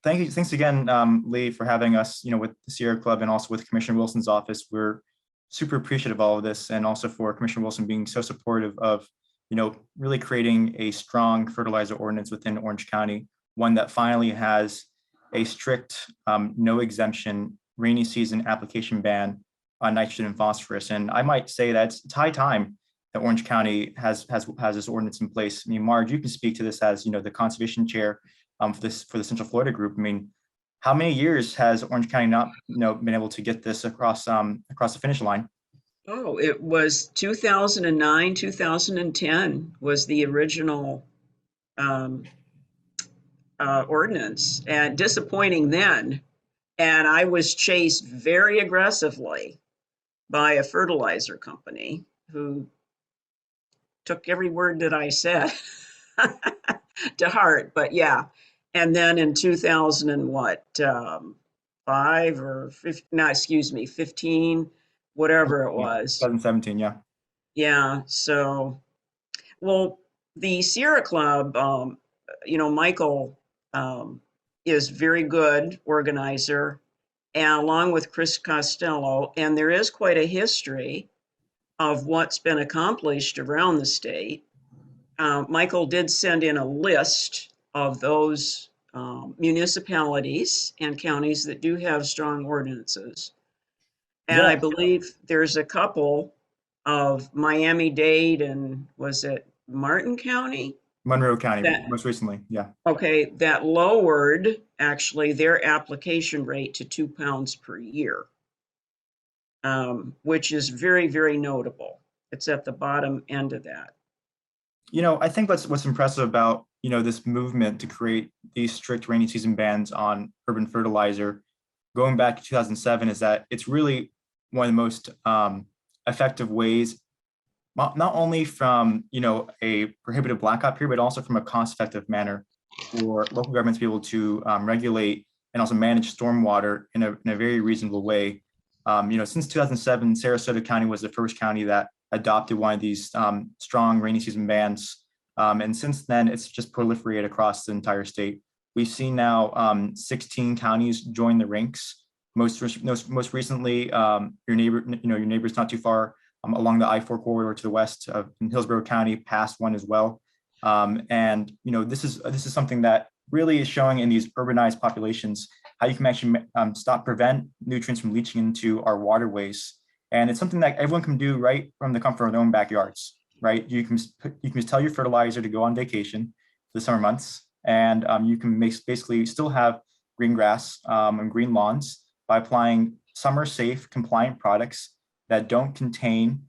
Thanks again, Lee, for having us, with the Sierra Club and also with Commissioner Wilson's office. We're super appreciative of all of this, and also for Commissioner Wilson being so supportive of, really creating a strong fertilizer ordinance within Orange County, one that finally has a strict, no exemption rainy season application ban on nitrogen and phosphorus. And I might say that it's high time that Orange County has this ordinance in place. I mean, Marge, you can speak to this as, the conservation chair for the Central Florida group. I mean, how many years has Orange County not, been able to get this across the finish line? Oh, it was 2009, 2010 was the original um, ordinance, and disappointing then. And I was chased very aggressively by a fertilizer company who took every word that I said to heart. But yeah, and then in 2000 and what, 5 or 15, no, excuse me, 15, whatever it Yeah, was. 2017, yeah. Yeah, so, well, the Sierra Club, Michael is very good organizer, and along with Chris Costello, and there is quite a history of what's been accomplished around the state. Michael did send in a list of those municipalities and counties that do have strong ordinances. And Yeah, I believe there's a couple of Miami-Dade and was it Martin County Monroe County, that, most recently, yeah. okay, that lowered actually their application rate to 2 pounds per year, which is very, very notable. It's at the bottom end of that. I think what's impressive about, this movement to create these strict rainy season bans on urban fertilizer going back to 2007 is that it's really one of the most effective ways, not only from, a prohibitive blackout period, but also from a cost-effective manner for local governments to be able to regulate and also manage stormwater in a very reasonable way. Since 2007, Sarasota County was the first county that adopted one of these strong rainy season bans. And since then, it's just proliferated across the entire state. We've seen now 16 counties join the ranks. Most recently, your neighbors not too far along the I-4 corridor to the west of in Hillsborough County passed one as well. And this is something that really is showing in these urbanized populations how you can actually prevent nutrients from leaching into our waterways. And it's something that everyone can do right from the comfort of their own backyards, right? You can just tell your fertilizer to go on vacation for the summer months, and you can basically still have green grass and green lawns by applying summer safe compliant products that don't contain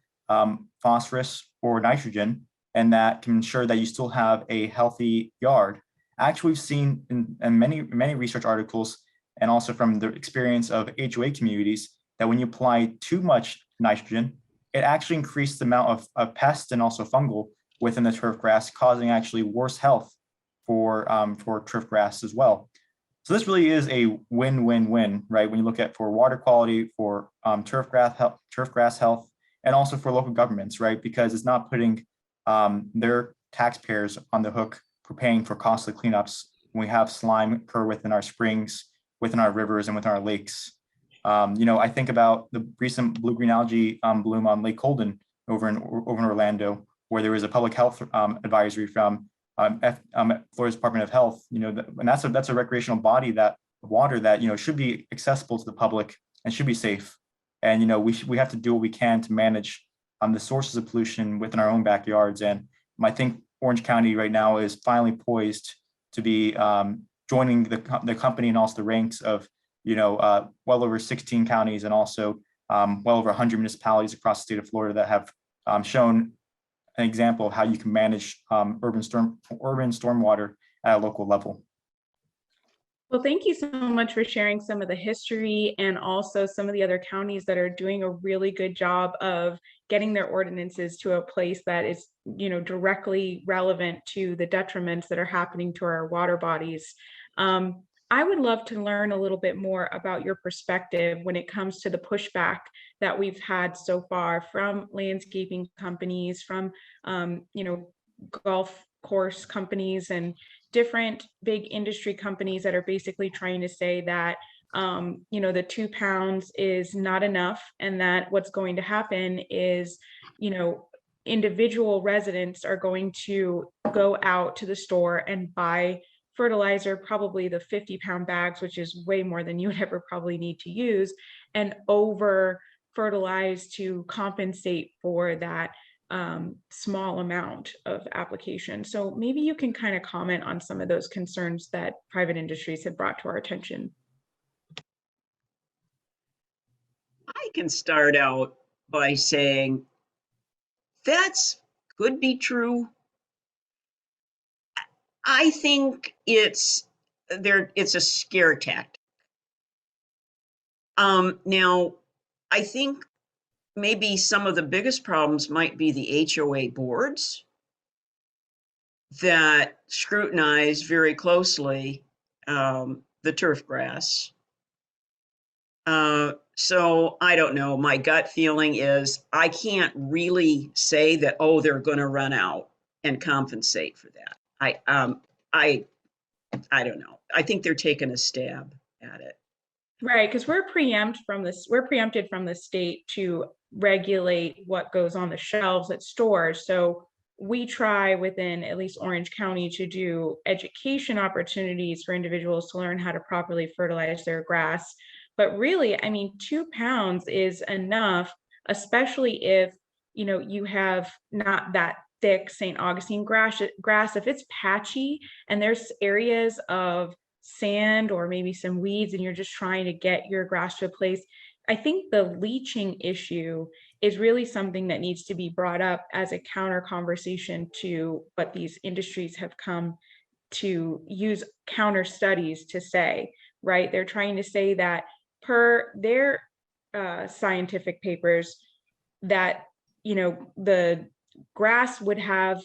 phosphorus or nitrogen, and that can ensure that you still have a healthy yard. Actually, we've seen in many research articles and also from the experience of HOA communities that when you apply too much nitrogen, it actually increased the amount of pests and also fungal within the turf grass, causing actually worse health for turf grass as well. So this really is a win-win-win, right? When you look at for water quality, for turf grass health, and also for local governments, right? Because it's not putting their taxpayers on the hook for paying for costly cleanups when we have slime occur within our springs, within our rivers, and within our lakes. I think about the recent blue-green algae bloom on Lake Holden over in Orlando, where there was a public health advisory from Florida's Department of Health. And that's a recreational body that water that should be accessible to the public and should be safe. And we have to do what we can to manage the sources of pollution within our own backyards. And I think Orange County right now is finally poised to be joining the company and also the ranks of well over 16 counties and also well over 100 municipalities across the state of Florida that have shown an example of how you can manage urban stormwater at a local level. Well, thank you so much for sharing some of the history and also some of the other counties that are doing a really good job of getting their ordinances to a place that is, directly relevant to the detriments that are happening to our water bodies. I would love to learn a little bit more about your perspective when it comes to the pushback that we've had so far from landscaping companies, from golf course companies, and different big industry companies that are basically trying to say that, the 2 pounds is not enough, and that what's going to happen is, individual residents are going to go out to the store and buy fertilizer, probably the 50-pound bags, which is way more than you would ever probably need to use, and over fertilize to compensate for that small amount of application. So maybe you can kind of comment on some of those concerns that private industries have brought to our attention. I can start out by saying that's could be true. I think it's a scare tactic. Now, I think maybe some of the biggest problems might be the HOA boards that scrutinize very closely the turf grass. So I don't know. My gut feeling is I can't really say that, oh, they're going to run out and compensate for that. I don't know. I think they're taking a stab at it. Right, because we're preempted from the state to regulate what goes on the shelves at stores. So we try within at least Orange County to do education opportunities for individuals to learn how to properly fertilize their grass. But really, I mean, 2 pounds is enough, especially if you have not that thick St. Augustine grass. If it's patchy and there's areas of sand or maybe some weeds and you're just trying to get your grass to a place, I think the leaching issue is really something that needs to be brought up as a counter conversation to what these industries have come to use counter studies to say, right? They're trying to say that per their scientific papers that, the grass would have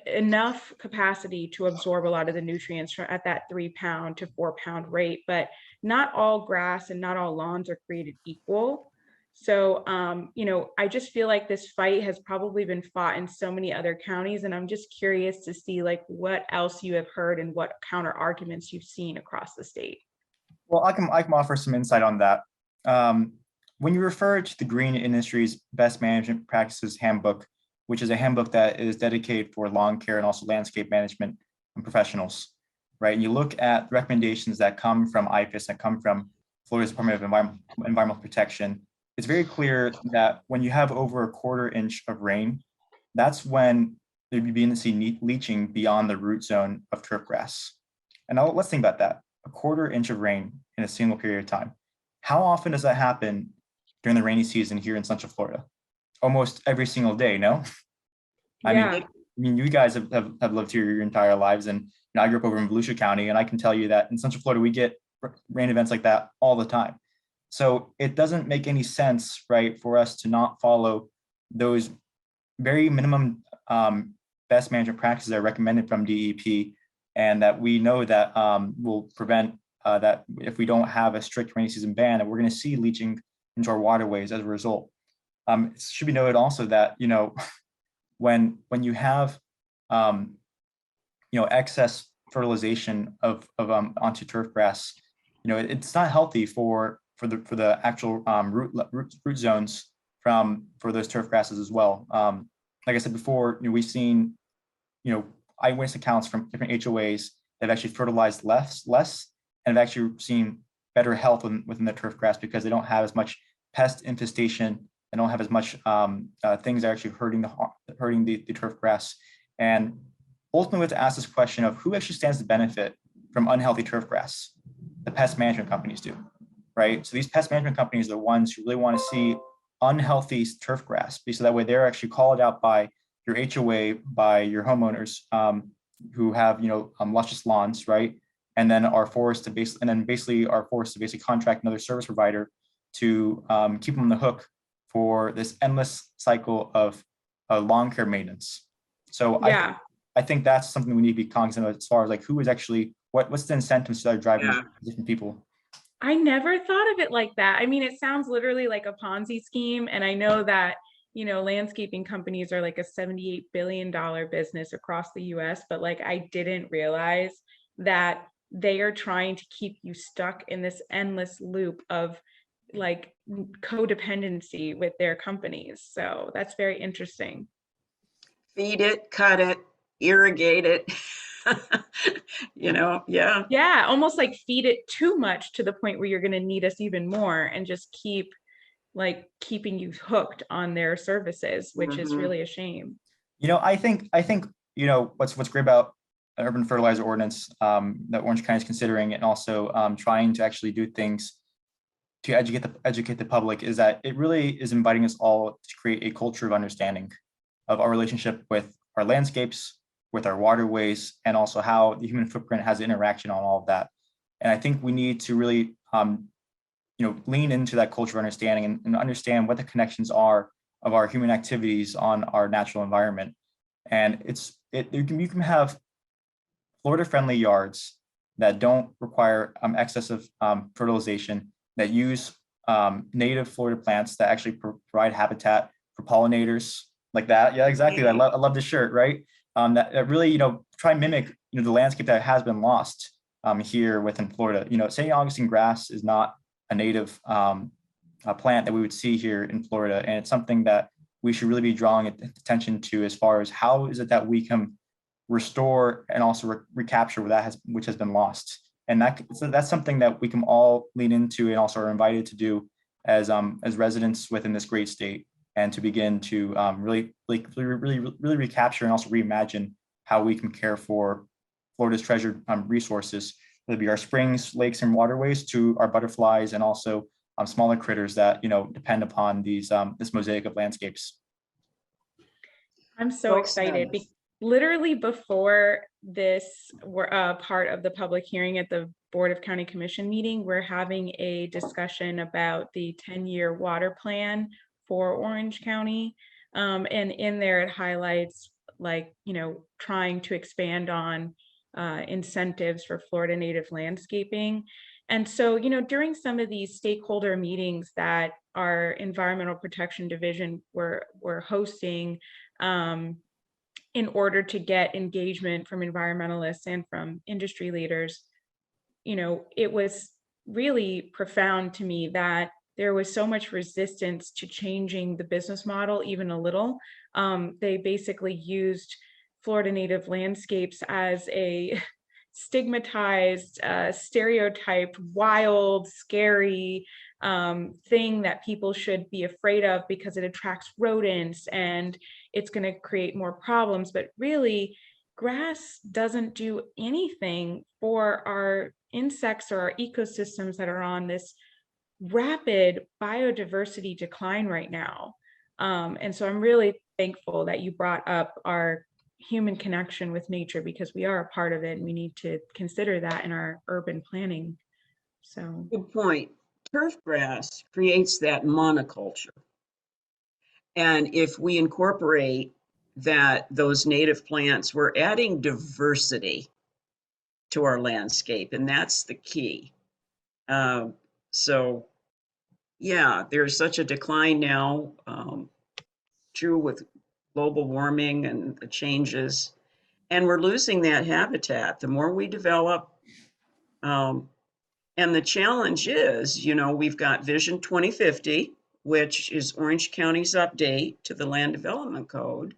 enough capacity to absorb a lot of the nutrients at that 3-pound to 4-pound rate, but not all grass and not all lawns are created equal. So, I just feel like this fight has probably been fought in so many other counties, and I'm just curious to see like what else you have heard and what counter arguments you've seen across the state. Well, I can offer some insight on that. When you refer to the Green Industry's Best Management Practices Handbook, which is a handbook that is dedicated for lawn care and also landscape management professionals, right? And you look at recommendations that come from IFAS, that come from Florida's Department of Environmental Protection. It's very clear that when you have over a 1/4 inch of rain, that's when you begin to see leaching beyond the root zone of turf grass. And now let's think about that. A 1/4 inch of rain in a single period of time. How often does that happen during the rainy season here in Central Florida? Almost every single day, no? Yeah. I mean, you guys have lived here your entire lives, and I grew up over in Volusia County, and I can tell you that in Central Florida, we get rain events like that all the time. So it doesn't make any sense, right, for us to not follow those very minimum best management practices that are recommended from DEP, and that we know that will prevent that if we don't have a strict rainy season ban, that we're going to see leaching into our waterways as a result. It should be noted also that, when you have excess fertilization of onto turf grass, it's not healthy for the actual root zones for those turf grasses as well. Like I said before, we've seen eyewitness accounts from different HOAs that have actually fertilized less and have actually seen better health within the turf grass because they don't have as much pest infestation. They don't have as much things that are actually hurting the turf grass. And ultimately, we have to ask this question of who actually stands to benefit from unhealthy turf grass? The pest management companies do, right? So these pest management companies are the ones who really want to see unhealthy turf grass, because that way they're actually called out by your HOA, by your homeowners who have luscious lawns, right? And then are forced to basically contract another service provider to keep them on the hook for this endless cycle of lawn care maintenance. So Yeah. I think that's something we need to be cognizant of as far as like who is actually what's the incentives to start driving different people. I never thought of it like that. I mean, it sounds literally like a Ponzi scheme. And I know that, landscaping companies are like a $78 billion business across the US, but like I didn't realize that they are trying to keep you stuck in this endless loop of like codependency with their companies. So that's very interesting. Feed it, cut it, irrigate it. Yeah. Yeah, almost like feed it too much to the point where you're going to need us even more and just keep like keeping you hooked on their services, which is Mhm. really a shame. I think what's great about an urban fertilizer ordinance that Orange County is considering, and also trying to actually do things to educate the public, is that it really is inviting us all to create a culture of understanding of our relationship with our landscapes, with our waterways, and also how the human footprint has interaction on all of that. And I think we need to really lean into that culture of understanding, and understand what the connections are of our human activities on our natural environment. And you can have Florida-friendly yards that don't require excessive fertilization, that use native Florida plants that actually provide habitat for pollinators like that. Yeah, exactly. I love this shirt, right? That really, try and mimic, the landscape that has been lost here within Florida. St. Augustine grass is not a native a plant that we would see here in Florida. And it's something that we should really be drawing attention to, as far as how is it that we can restore and also recapture which has been lost. And that's something that we can all lean into, and also are invited to do as residents within this great state, and to begin to really recapture and also reimagine how we can care for Florida's treasured resources, whether it be our springs, lakes, and waterways, to our butterflies, and also smaller critters that depend upon this mosaic of landscapes. I'm so Well excited. said. Literally before this part of the public hearing at the Board of County Commission meeting, we're having a discussion about the 10-year water plan for Orange County. And in there, it highlights trying to expand on incentives for Florida native landscaping. And so, during some of these stakeholder meetings that our Environmental Protection Division were hosting, in order to get engagement from environmentalists and from industry leaders, it was really profound to me that there was so much resistance to changing the business model, even a little. They basically used Florida native landscapes as a stigmatized, stereotyped, wild, scary thing that people should be afraid of because it attracts rodents and it's going to create more problems. But really, grass doesn't do anything for our insects or our ecosystems that are on this rapid biodiversity decline right now. And so I'm really thankful that you brought up our human connection with nature, because we are a part of it and we need to consider that in our urban planning. So Good point. Turf grass creates that monoculture. And if we incorporate those native plants, we're adding diversity to our landscape, and that's the key. So, yeah, there's such a decline now, true with global warming and the changes, and we're losing that habitat. The more we develop, and the challenge is, we've got Vision 2050, which is Orange County's update to the Land Development Code.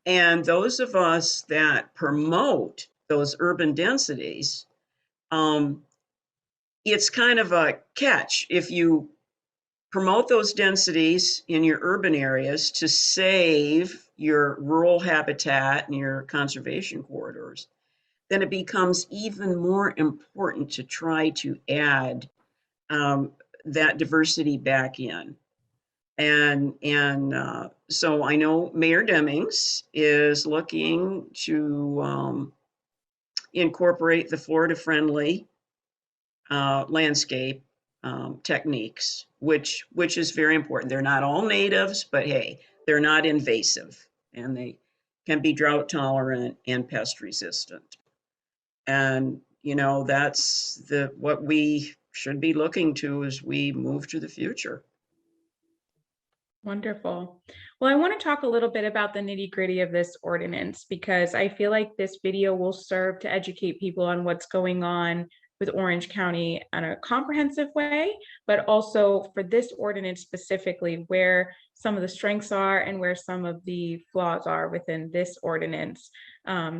And those of us that promote those urban densities, it's kind of a catch. If you promote those densities in your urban areas to save your rural habitat and your conservation corridors, then it becomes even more important to try to add that diversity back in. And so I know Mayor Demings is looking to incorporate the Florida-friendly landscape techniques, which is very important. They're not all natives, but hey, they're not invasive, and they can be drought tolerant and pest resistant. And that's what we should be looking to as we move to the future. Wonderful. Well, I want to talk a little bit about the nitty-gritty of this ordinance because I feel like this video will serve to educate people on what's going on with Orange County in a comprehensive way, but also for this ordinance specifically, where some of the strengths are and where some of the flaws are within this ordinance.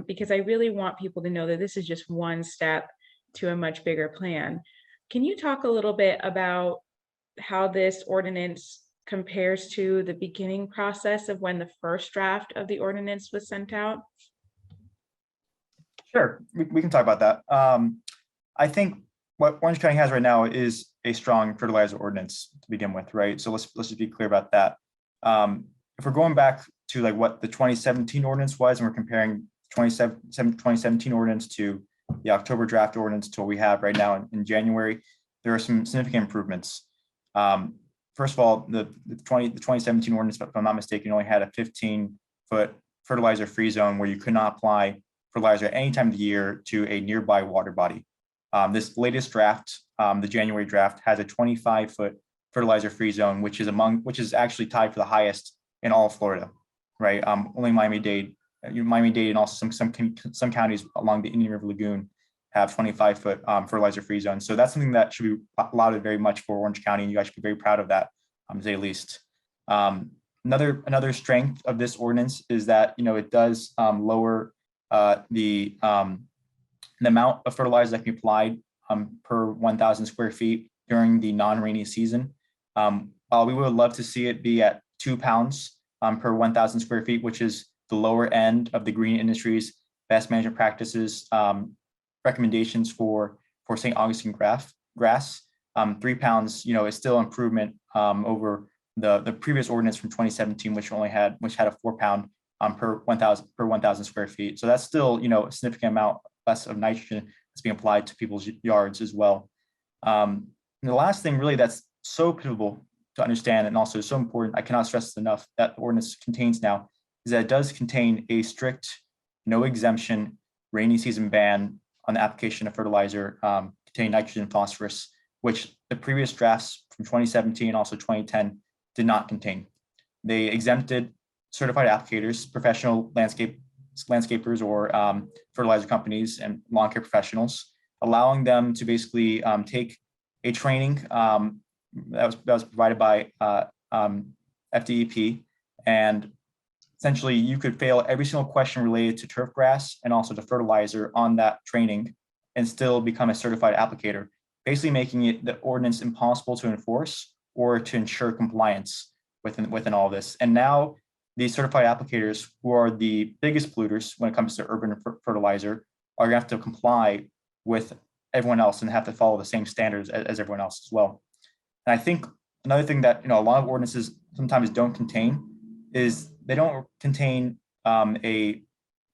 Because I really want people to know that this is just one step to a much bigger plan. Can you talk a little bit about how this ordinance compares to the beginning process of when the first draft of the ordinance was sent out? Sure, we can talk about that. I think what Orange County has right now is a strong fertilizer ordinance to begin with, right? So let's just be clear about that. If we're going back to like what the 2017 ordinance was, and we're comparing 2017 ordinance to the October draft ordinance to what we have right now in January, there are some significant improvements. First of all, the 2017 ordinance, if I'm not mistaken, only had a 15-foot fertilizer free zone where you could not apply fertilizer at any time of the year to a nearby water body. This latest draft, the January draft, has a 25-foot fertilizer free zone, which is actually tied for the highest in all of Florida, right? Only Miami-Dade, and also some counties along the Indian River Lagoon have 25-foot fertilizer free zones. So that's something that should be lauded very much for Orange County, and you guys should be very proud of that, to say the least. Another strength of this ordinance is that it does lower the amount of fertilizer that can be applied per 1,000 square feet during the non-rainy season. We would love to see it be at 2 pounds per 1,000 square feet, which is the lower end of the green industry's best management practices recommendations for St. Augustine grass. 3 pounds, is still improvement over the previous ordinance from 2017, which had a 4 pound per 1,000 square feet. So that's still, a significant amount less of nitrogen that's being applied to people's yards as well. And the last thing really that's so pivotal to understand and also so important, I cannot stress this enough, that the ordinance contains now, is that it does contain a strict, no exemption, rainy season ban on the application of fertilizer containing nitrogen and phosphorus, which the previous drafts from 2017 and also 2010 did not contain. They exempted certified applicators, professional landscapers or fertilizer companies and lawn care professionals, allowing them to basically take a training that was provided by FDEP, and essentially you could fail every single question related to turf grass and also to fertilizer on that training and still become a certified applicator, basically making it the ordinance impossible to enforce or to ensure compliance within all this. And now these certified applicators, who are the biggest polluters when it comes to urban fertilizer, are going to have to comply with everyone else and have to follow the same standards as everyone else as well. And I think another thing that a lot of ordinances sometimes don't contain is they don't contain a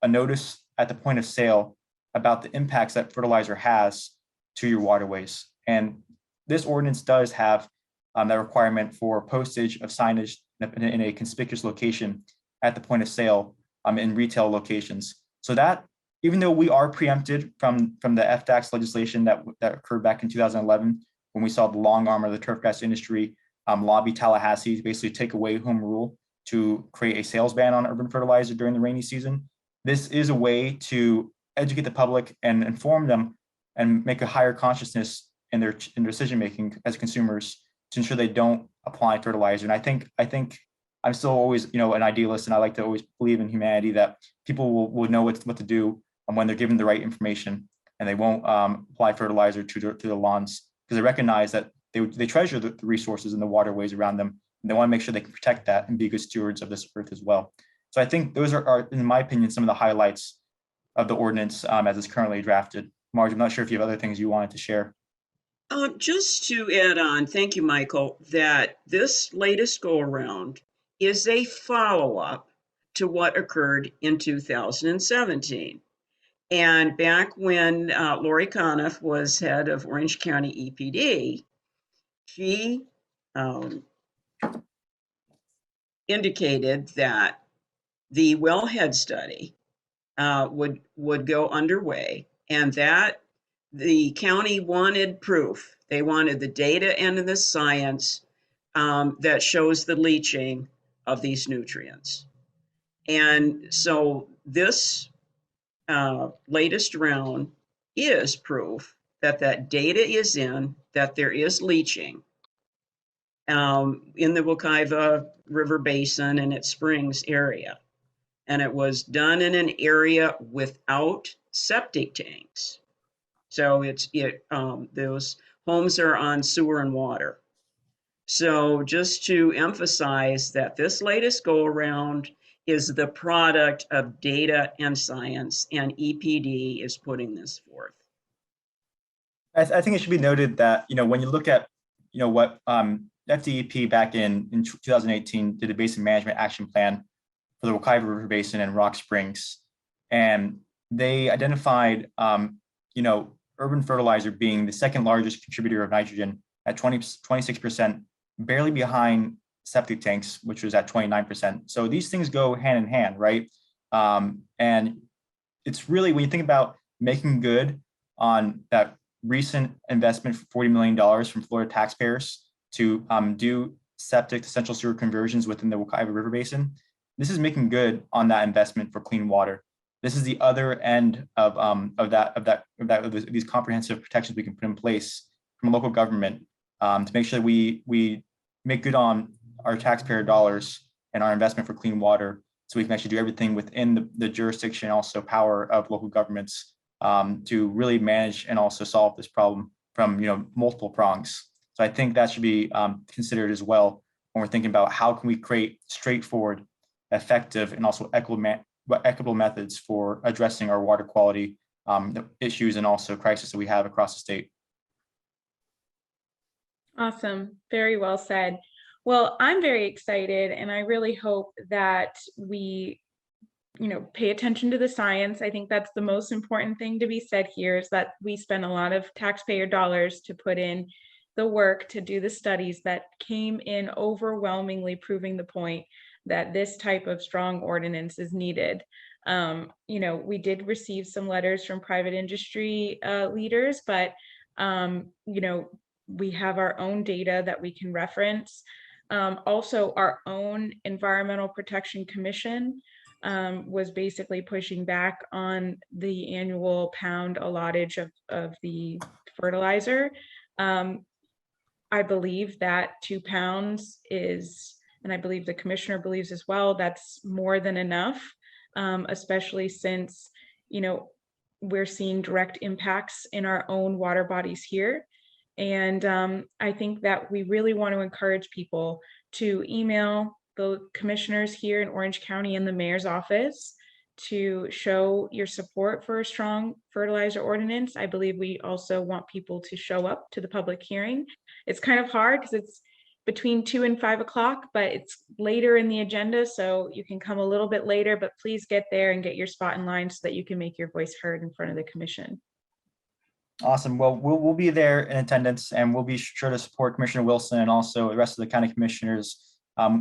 notice at the point of sale about the impacts that fertilizer has to your waterways. And this ordinance does have that requirement for postage of signage in a conspicuous location at the point of sale in retail locations. So that, even though we are preempted from the FTAX legislation that occurred back in 2011, when we saw the long arm of the turf grass industry lobby Tallahassee to basically take away home rule to create a sales ban on urban fertilizer during the rainy season, this is a way to educate the public and inform them and make a higher consciousness in their decision making as consumers to ensure they don't apply fertilizer. And I think I'm still always an idealist, and I like to always believe in humanity, that people will know what to do when they're given the right information, and they won't apply fertilizer to the lawns, because they recognize that they treasure the resources and the waterways around them, and they want to make sure they can protect that and be good stewards of this earth as well. So I think those are, in my opinion, some of the highlights of the ordinance as it's currently drafted. Marge, I'm not sure if you have other things you wanted to share. Just to add on, thank you, Michael, that this latest go around is a follow-up to what occurred in 2017. And back when Lori Conniff was head of Orange County EPD, she indicated that the wellhead study would go underway, and that the county wanted proof. They wanted the data and the science that shows the leaching of these nutrients. And so this latest round is proof that that data is in, that there is leaching in the Wekiva River Basin and its springs area. And it was done in an area without septic tanks. So those homes are on sewer and water. So just to emphasize that this latest go around is the product of data and science, and EPD is putting this forth. I think it should be noted that, when you look at, what FDEP back in 2018 did a basin management action plan for the Wekiva River Basin and Rock Springs. And they identified, urban fertilizer being the second largest contributor of nitrogen at 26%, barely behind septic tanks, which was at 29%. So these things go hand in hand, right? And it's really, when you think about making good on that recent investment for $40 million from Florida taxpayers to do septic to central sewer conversions within the Wekiva River Basin, this is making good on that investment for clean water. This is the other end of these comprehensive protections we can put in place from local government to make sure that we make good on our taxpayer dollars and our investment for clean water, so we can actually do everything within the jurisdiction and also power of local governments to really manage and also solve this problem from multiple prongs. So I think that should be considered as well when we're thinking about how can we create straightforward, effective, and also equitable methods for addressing our water quality issues and also crisis that we have across the state. Awesome. Very well said. Well, I'm very excited, and I really hope that we, pay attention to the science. I think that's the most important thing to be said here, is that we spend a lot of taxpayer dollars to put in the work to do the studies that came in overwhelmingly proving the point that this type of strong ordinance is needed. We did receive some letters from private industry leaders, but we have our own data that we can reference. Also, our own Environmental Protection Commission was basically pushing back on the annual pound allottage of the fertilizer. I believe that 2 pounds is, and I believe the commissioner believes as well, that's more than enough, especially since, we're seeing direct impacts in our own water bodies here. And I think that we really want to encourage people to email the commissioners here in Orange County and the mayor's office to show your support for a strong fertilizer ordinance. I believe we also want people to show up to the public hearing. It's kind of hard because it's between 2 and 5 o'clock, but it's later in the agenda, so you can come a little bit later, but please get there and get your spot in line so that you can make your voice heard in front of the commission. Awesome. Well, we'll be there in attendance, and we'll be sure to support Commissioner Wilson and also the rest of the county commissioners,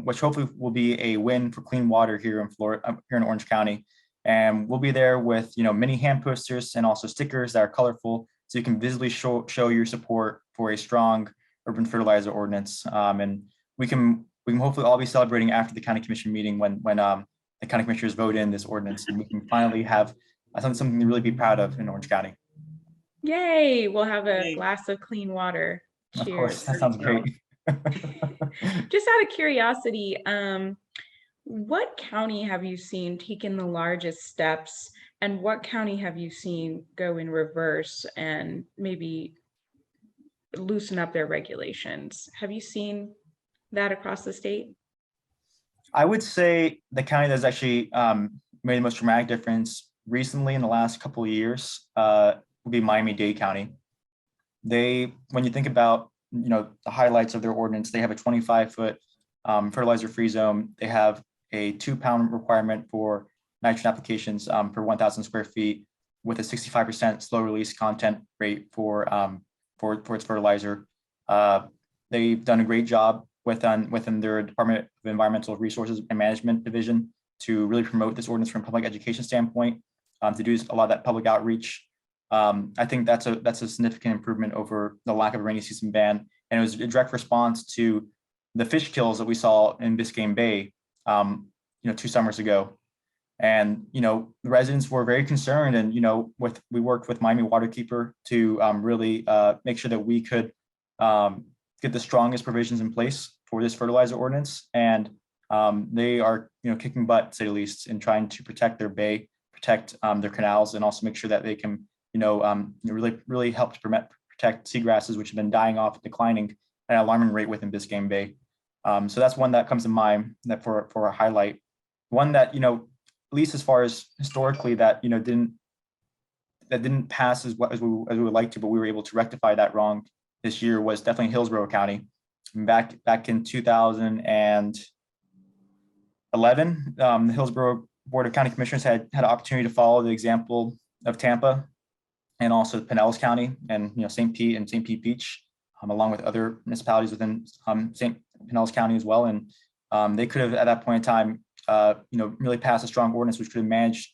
which hopefully will be a win for clean water here in Florida, here in Orange County. And we'll be there with mini hand posters and also stickers that are colorful, so you can visibly show your support for a strong urban fertilizer ordinance. And we can hopefully all be celebrating after the county commission meeting when the county commissioners vote in this ordinance, and we can finally have something to really be proud of in Orange County. Yay! We'll have a Yay. glass of clean water. Cheers. Of course, that sounds great. Just out of curiosity, what county have you seen taken the largest steps, and what county have you seen go in reverse and maybe loosen up their regulations? Have you seen that across the state? I would say the county that's actually made the most dramatic difference recently in the last couple of years would be Miami-Dade County. When you think about the highlights of their ordinance, they have a 25-foot fertilizer-free zone. They have a 2-pound requirement for nitrogen applications per 1,000 square feet, with a 65% slow release content rate for its fertilizer. They've done a great job within their Department of Environmental Resources and Management Division to really promote this ordinance from a public education standpoint, to do a lot of that public outreach. I think that's a significant improvement over the lack of a rainy season ban, and it was a direct response to the fish kills that we saw in Biscayne Bay, 2 summers ago. And, the residents were very concerned, and, we worked with Miami Waterkeeper to really make sure that we could get the strongest provisions in place for this fertilizer ordinance. And they are, kicking butt, to say the least, in trying to protect their bay, protect their canals, and also make sure that they can, really help to protect seagrasses, which have been dying off, declining at an alarming rate within Biscayne Bay. So that's one that comes to mind that for a highlight. One that, at least as far as historically, that didn't pass as we would like to, but we were able to rectify that wrong this year, was definitely Hillsborough County. Back in 2011, the Hillsborough Board of County Commissioners had an opportunity to follow the example of Tampa and also Pinellas County and St. Pete and St. Pete Beach, along with other municipalities within St. Pinellas County as well. And they could have at that point in time, really passed a strong ordinance which could have managed,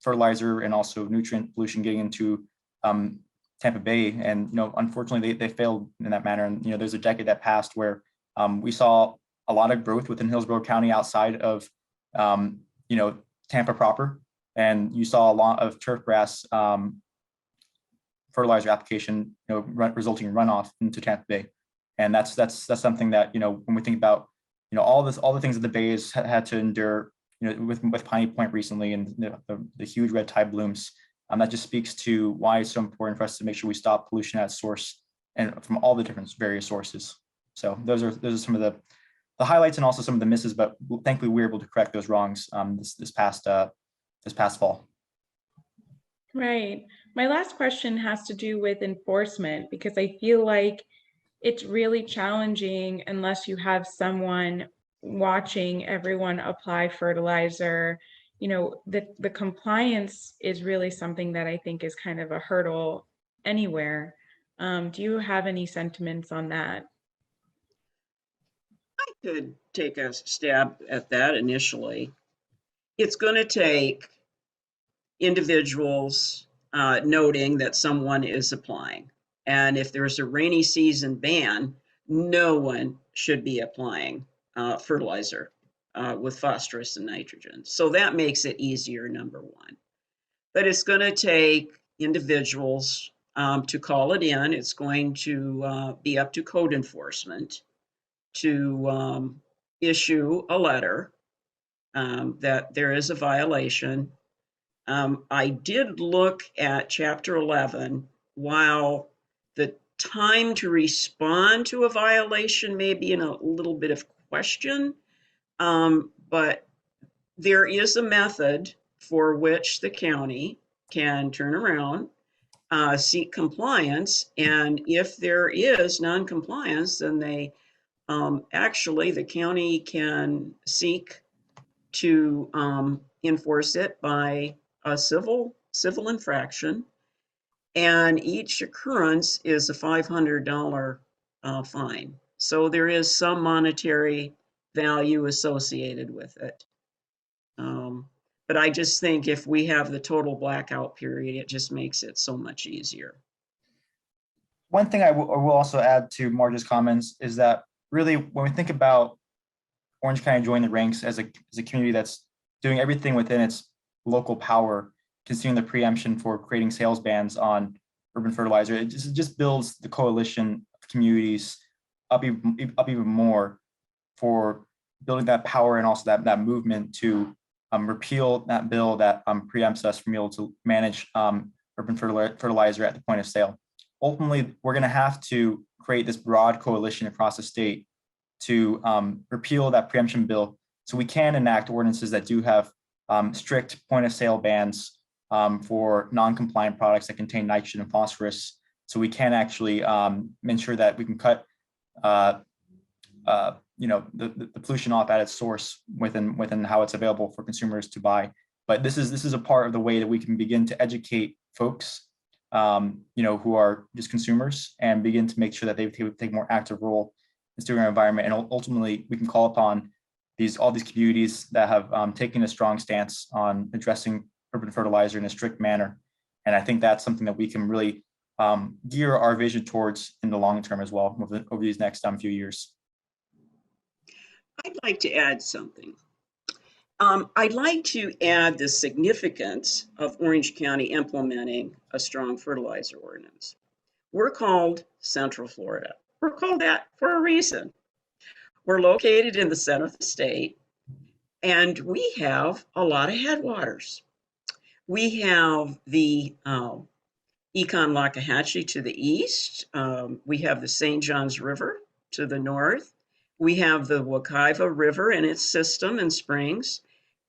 fertilizer and also nutrient pollution getting into Tampa Bay. And, unfortunately, they failed in that manner. And, there's a decade that passed where we saw a lot of growth within Hillsborough County outside of, Tampa proper. And you saw a lot of turfgrass fertilizer application, resulting in runoff into Tampa Bay. And that's something that, when we think about, all the things that the Bay has had to endure, with Piney Point recently and the huge red tide blooms, that just speaks to why it's so important for us to make sure we stop pollution at source and from all the different various sources. So those are some of the highlights and also some of the misses, but thankfully we were able to correct those wrongs this past fall. Right. My last question has to do with enforcement, because I feel like it's really challenging unless you have someone watching everyone apply fertilizer. The compliance is really something that I think is kind of a hurdle anywhere. Do you have any sentiments on that? I could take a stab at that initially. It's going to take individuals noting that someone is applying. And if there's a rainy season ban, no one should be applying fertilizer with phosphorus and nitrogen. So that makes it easier, number one. But it's going to take individuals to call it in. It's going to be up to code enforcement to issue a letter that there is a violation. I did look at Chapter 11. While the time to respond to a violation may be in a little bit of question, but there is a method for which the county can turn around, seek compliance, and if there is non-compliance, then they actually the county can seek to enforce it by a civil infraction, and each occurrence is a $500 fine. So there is some monetary value associated with it. But I just think if we have the total blackout period, it just makes it so much easier. One thing I will also add to Marge's comments is that really when we think about Orange County joining the ranks as a community that's doing everything within its local power, considering the preemption for creating sales bans on urban fertilizer, it just builds the coalition of communities up even more for building that power and also that movement to repeal that bill that preempts us from being able to manage urban fertilizer at the point of sale. Ultimately, we're going to have to create this broad coalition across the state to repeal that preemption bill so we can enact ordinances that do have strict point of sale bans for non-compliant products that contain nitrogen and phosphorus, so we can actually ensure that we can cut the pollution off at its source within how it's available for consumers to buy. But this is a part of the way that we can begin to educate folks, who are just consumers, and begin to make sure that they take a more active role in steering our environment. And ultimately, we can call upon all these communities that have taken a strong stance on addressing urban fertilizer in a strict manner. And I think that's something that we can really gear our vision towards in the long term as well over these next few years. I'd like to add something. I'd like to add the significance of Orange County implementing a strong fertilizer ordinance. We're called Central Florida. We're called that for a reason. We're located in the center of the state, and we have a lot of headwaters. We have the Econ-Lockahachie to the east. We have the St. Johns River to the north. We have the Wekiva River and its system and springs,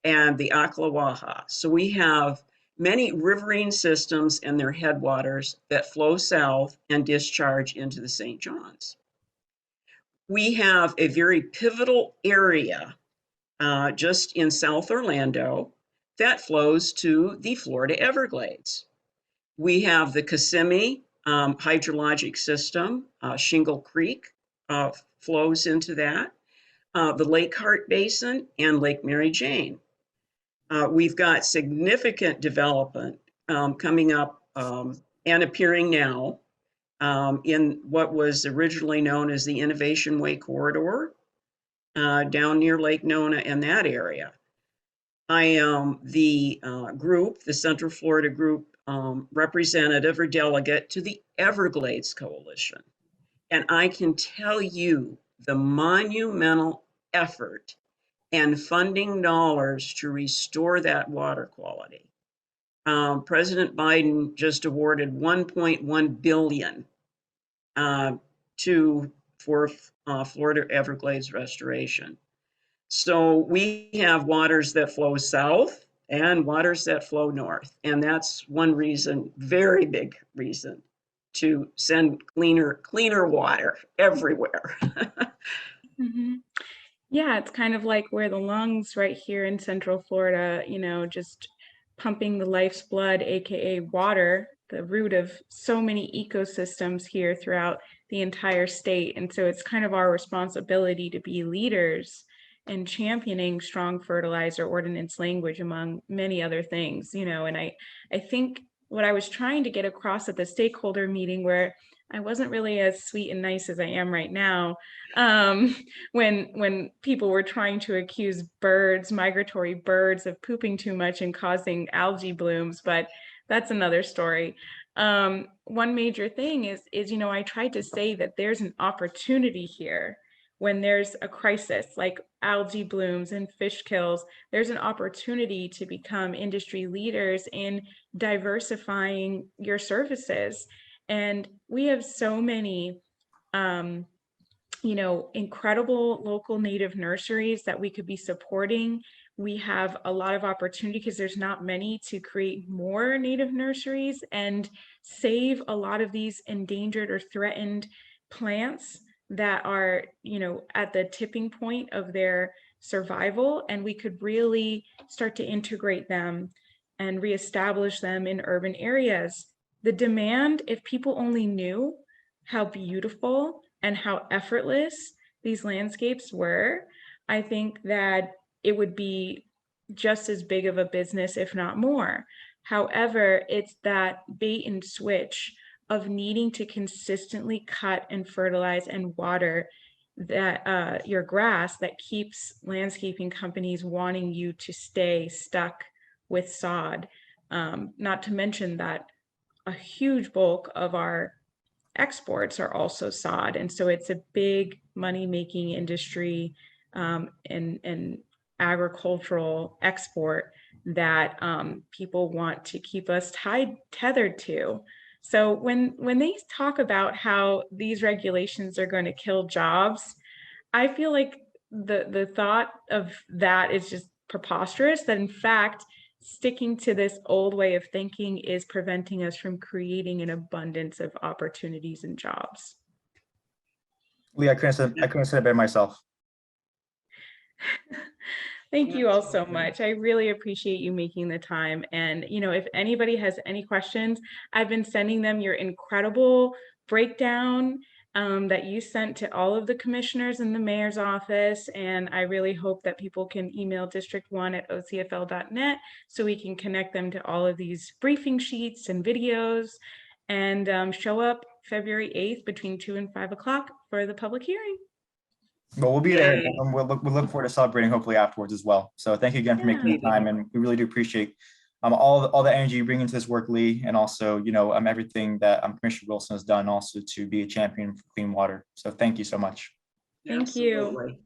and the Ocklawaha. So we have many riverine systems and their headwaters that flow south and discharge into the St. Johns. We have a very pivotal area just in South Orlando that flows to the Florida Everglades. We have the Kissimmee hydrologic system. Shingle Creek flows into that. The Lake Hart Basin and Lake Mary Jane. We've got significant development coming up and appearing now in what was originally known as the Innovation Way Corridor down near Lake Nona and that area. I am the group, the Central Florida group representative or delegate to the Everglades Coalition. And I can tell you the monumental effort and funding dollars to restore that water quality. President Biden just awarded $1.1 billion for Florida Everglades restoration. So we have waters that flow south and waters that flow north. And that's one reason, very big reason, to send cleaner water everywhere. Mm-hmm. Yeah, it's kind of like we're the lungs right here in Central Florida, just pumping the life's blood, AKA water, the root of so many ecosystems here throughout the entire state. And so it's kind of our responsibility to be leaders in championing strong fertilizer ordinance language, among many other things, and I think what I was trying to get across at the stakeholder meeting, where I wasn't really as sweet and nice as I am right now, when people were trying to accuse migratory birds of pooping too much and causing algae blooms, but that's another story. One major thing is I tried to say that there's an opportunity here when there's a crisis like algae blooms and fish kills. There's an opportunity to become industry leaders in diversifying your services. And we have so many incredible local native nurseries that we could be supporting. We have a lot of opportunity because there's not many to create more native nurseries and save a lot of these endangered or threatened plants that are, at the tipping point of their survival. And we could really start to integrate them and reestablish them in urban areas. The demand, if people only knew how beautiful and how effortless these landscapes were, I think that it would be just as big of a business, if not more. However, it's that bait and switch of needing to consistently cut and fertilize and water that your grass that keeps landscaping companies wanting you to stay stuck with sod. Not to mention that a huge bulk of our exports are also sod. And so it's a big money-making industry and agricultural export that people want to keep us tethered to. So when they talk about how these regulations are going to kill jobs, I feel like the thought of that is just preposterous, that in fact, sticking to this old way of thinking is preventing us from creating an abundance of opportunities and jobs. Lee, I couldn't have said it better myself. Thank you all so much. I really appreciate you making the time. And, if anybody has any questions, I've been sending them your incredible breakdown that you sent to all of the commissioners in the mayor's office. And I really hope that people can email district1@ocfl.net so we can connect them to all of these briefing sheets and videos. and show up February 8th between 2 and 5 o'clock for the public hearing. Well, we'll be there, Yay. and we'll look forward to celebrating hopefully afterwards as well. So thank you again for making the Yeah. time, and we really do appreciate all the energy you bring into this work, Lee, and also everything that Commissioner Wilson has done also to be a champion for clean water. So thank you so much. Thank you. Absolutely.